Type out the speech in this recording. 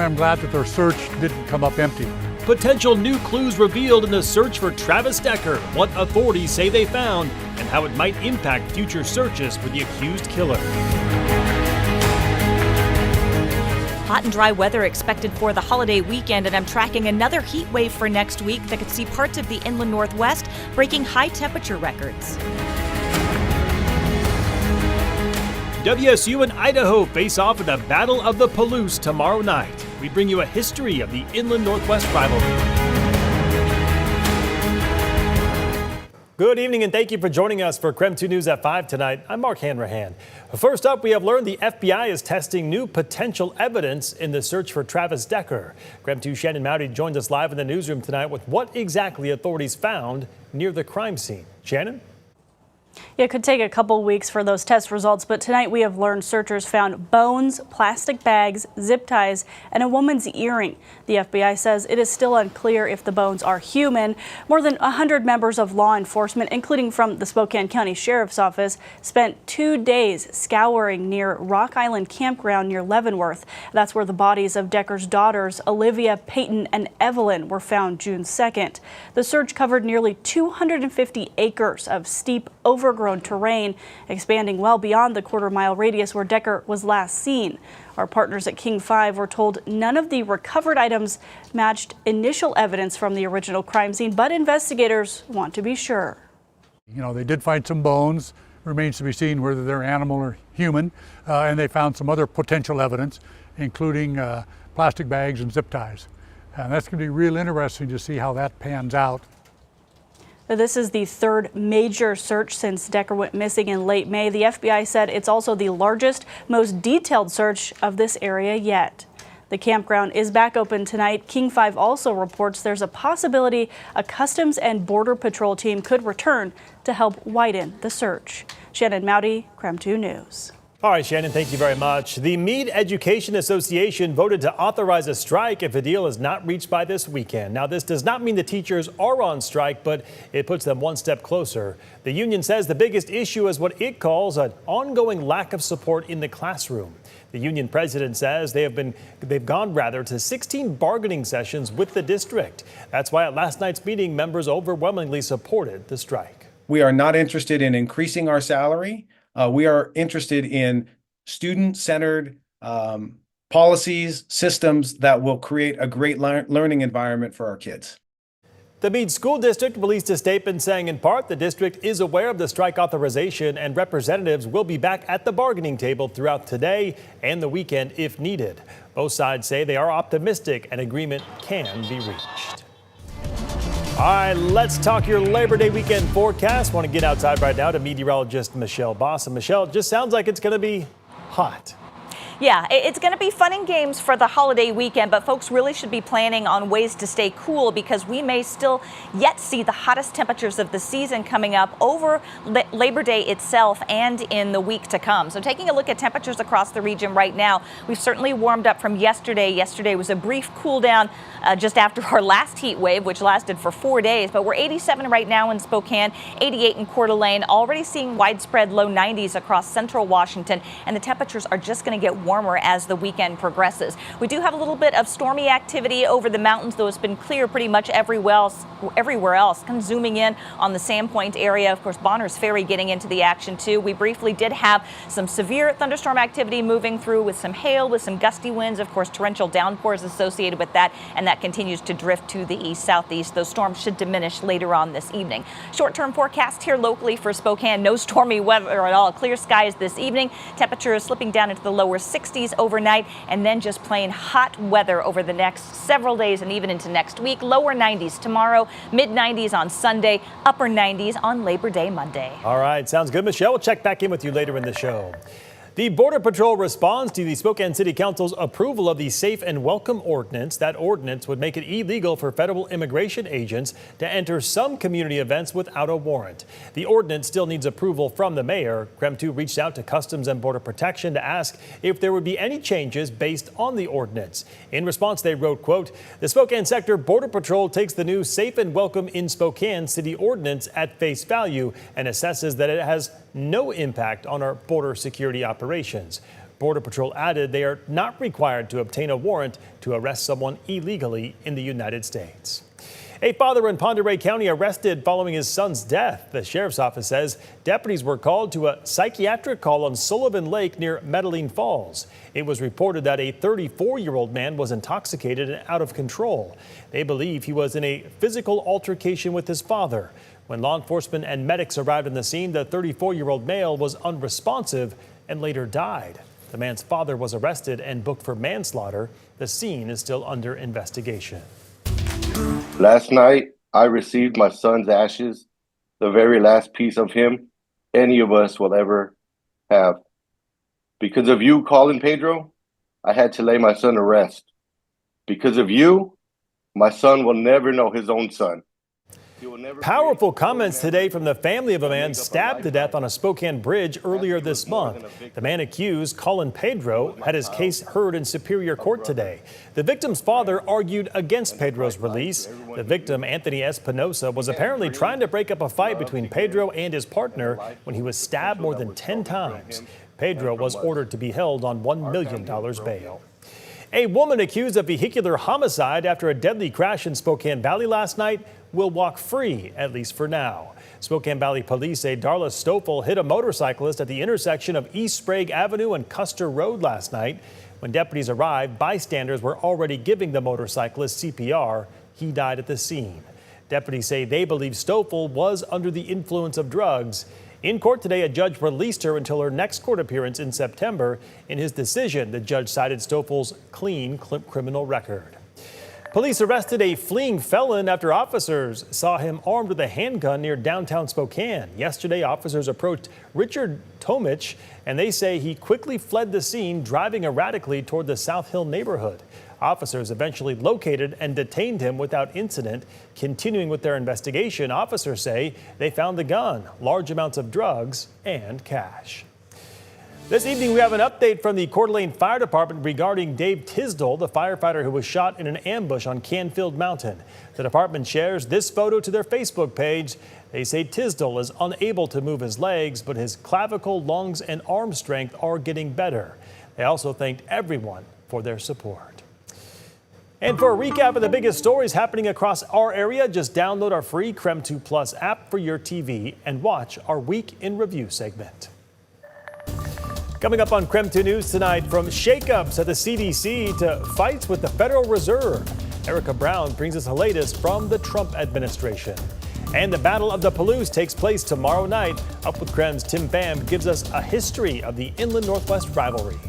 I'm glad that their search didn't come up empty. Potential new clues revealed in the search for Travis Decker, what authorities say they found, and how it might impact future searches for the accused killer. Hot and dry weather expected for the holiday weekend, and I'm tracking another heat wave for next week that could see parts of the inland Northwest breaking high temperature records. WSU and Idaho face off in the Battle of the Palouse tomorrow night. We bring you a history of the inland Northwest rivalry. Good evening and thank you for joining us for KREM 2 News at 5 tonight. I'm Mark Hanrahan. First up, we have learned the FBI is testing new potential evidence in the search for Travis Decker. KREM 2 Shannon Mowdy joins us live in the newsroom tonight with what exactly authorities found near the crime scene. Shannon? It could take a couple weeks for those test results, but tonight we have learned searchers found bones, plastic bags, zip ties, and a woman's earring. The FBI says it is still unclear if the bones are human. More than 100 members of law enforcement, including from the Spokane County Sheriff's Office, spent 2 days scouring near Rock Island Campground near Leavenworth. That's where the bodies of Decker's daughters, Olivia, Peyton, and Evelyn, were found June 2nd. The search covered nearly 250 acres of steep, overgrown terrain, expanding well beyond the quarter-mile radius where Decker was last seen. Our partners at King 5 were told none of the recovered items matched initial evidence from the original crime scene, but investigators want to be sure. You know, they did find some bones. Remains to be seen whether they're animal or human, and they found some other potential evidence, including plastic bags and zip ties. And that's going to be real interesting to see how that pans out. This is the third major search since Decker went missing in late May. The FBI said it's also the largest, most detailed search of this area yet. The campground is back open tonight. King 5 also reports there's a possibility a Customs and Border Patrol team could return to help widen the search. Shannon Mowdy, KREM 2 News. All right, Shannon, thank you very much. The Mead Education Association voted to authorize a strike if a deal is not reached by this weekend. Now, this does not mean the teachers are on strike, but it puts them one step closer. The union says the biggest issue is what it calls an ongoing lack of support in the classroom. The union president says they've gone to 16 bargaining sessions with the district. That's why at last night's meeting, members overwhelmingly supported the strike. We are not interested in increasing our salary. We are interested in student-centered policies, systems that will create a great learning environment for our kids. The Mead School District released a statement saying in part the district is aware of the strike authorization and representatives will be back at the bargaining table throughout today and the weekend if needed. Both sides say they are optimistic an agreement can be reached. All right, let's talk your Labor Day weekend forecast. Want to get outside right now to meteorologist Michelle Boss. And Michelle, it just sounds like it's going to be hot. Yeah, it's going to be fun and games for the holiday weekend, but folks really should be planning on ways to stay cool because we may still yet see the hottest temperatures of the season coming up over Labor Day itself and in the week to come. So taking a look at temperatures across the region right now, we've certainly warmed up from yesterday. Yesterday was a brief cool down just after our last heat wave, which lasted for 4 days, but we're 87 right now in Spokane, 88 in Coeur d'Alene, already seeing widespread low 90s across central Washington, and the temperatures are just going to get warmer as the weekend progresses. We do have a little bit of stormy activity over the mountains, though it's been clear pretty much everywhere else. Kind of zooming in on the Sandpoint area. Of course, Bonner's Ferry getting into the action too. We briefly did have some severe thunderstorm activity moving through with some hail, with some gusty winds, of course, torrential downpours associated with that, and that continues to drift to the east-southeast. Those storms should diminish later on this evening. Short-term forecast here locally for Spokane. No stormy weather at all. Clear skies this evening. Temperature is slipping down into the lower 60s overnight, and then just plain hot weather over the next several days and even into next week. Lower 90s tomorrow, mid 90s on Sunday, upper 90s on Labor Day Monday. All right, sounds good, Michelle. We'll check back in with you later in the show. The Border Patrol responds to the Spokane City Council's approval of the Safe and Welcome Ordinance. That ordinance would make it illegal for federal immigration agents to enter some community events without a warrant. The ordinance still needs approval from the mayor. KREM 2 reached out to Customs and Border Protection to ask if there would be any changes based on the ordinance. In response, they wrote, quote, "The Spokane Sector Border Patrol takes the new Safe and Welcome in Spokane City ordinance at face value and assesses that it has no impact on our border security operations. Border Patrol added they are not required to obtain a warrant to arrest someone illegally in the United States. A father in Pend Oreille County arrested following his son's death. The sheriff's office says deputies were called to a psychiatric call on Sullivan Lake near Medellin Falls. It was reported that a 34-year-old man was intoxicated and out of control. They believe he was in a physical altercation with his father. When law enforcement and medics arrived on the scene, the 34-year-old male was unresponsive and later died. The man's father was arrested and booked for manslaughter. The scene is still under investigation. Last night, I received my son's ashes, the very last piece of him any of us will ever have. Because of you, Colin Pedro, I had to lay my son to rest. Because of you, my son will never know his own son. Powerful comments today from the family of a man stabbed to death on a Spokane bridge earlier this month. The man accused, Colin Pedro, had his case heard in Superior Court today. The victim's father argued against Pedro's release. The victim, Anthony Espinosa, was apparently trying to break up a fight between Pedro and his partner when he was stabbed more than 10 times. Pedro was ordered to be held on $1 million bail. A woman accused of vehicular homicide after a deadly crash in Spokane Valley last night will walk free, at least for now. Spokane Valley police say Darla Stoffel hit a motorcyclist at the intersection of East Sprague Avenue and Custer Road last night. When deputies arrived, bystanders were already giving the motorcyclist CPR. He died at the scene. Deputies say they believe Stoffel was under the influence of drugs. In court today, a judge released her until her next court appearance in September. In his decision, the judge cited Stoffel's clean criminal record. Police arrested a fleeing felon after officers saw him armed with a handgun near downtown Spokane. Yesterday, officers approached Richard Tomich, and they say he quickly fled the scene, driving erratically toward the South Hill neighborhood. Officers eventually located and detained him without incident. Continuing with their investigation, officers say they found the gun, large amounts of drugs, and cash. This evening, we have an update from the Coeur d'Alene Fire Department regarding Dave Tisdall, the firefighter who was shot in an ambush on Canfield Mountain. The department shares this photo to their Facebook page. They say Tisdall is unable to move his legs, but his clavicle, lungs, and arm strength are getting better. They also thanked everyone for their support. And for a recap of the biggest stories happening across our area, just download our free KREM 2 Plus app for your TV and watch our Week in Review segment. Coming up on KREM 2 News tonight, from shakeups at the CDC to fights with the Federal Reserve, Erica Brown brings us the latest from the Trump administration. And the Battle of the Palouse takes place tomorrow night. Up with KREM's Tim Pham gives us a history of the Inland Northwest rivalry.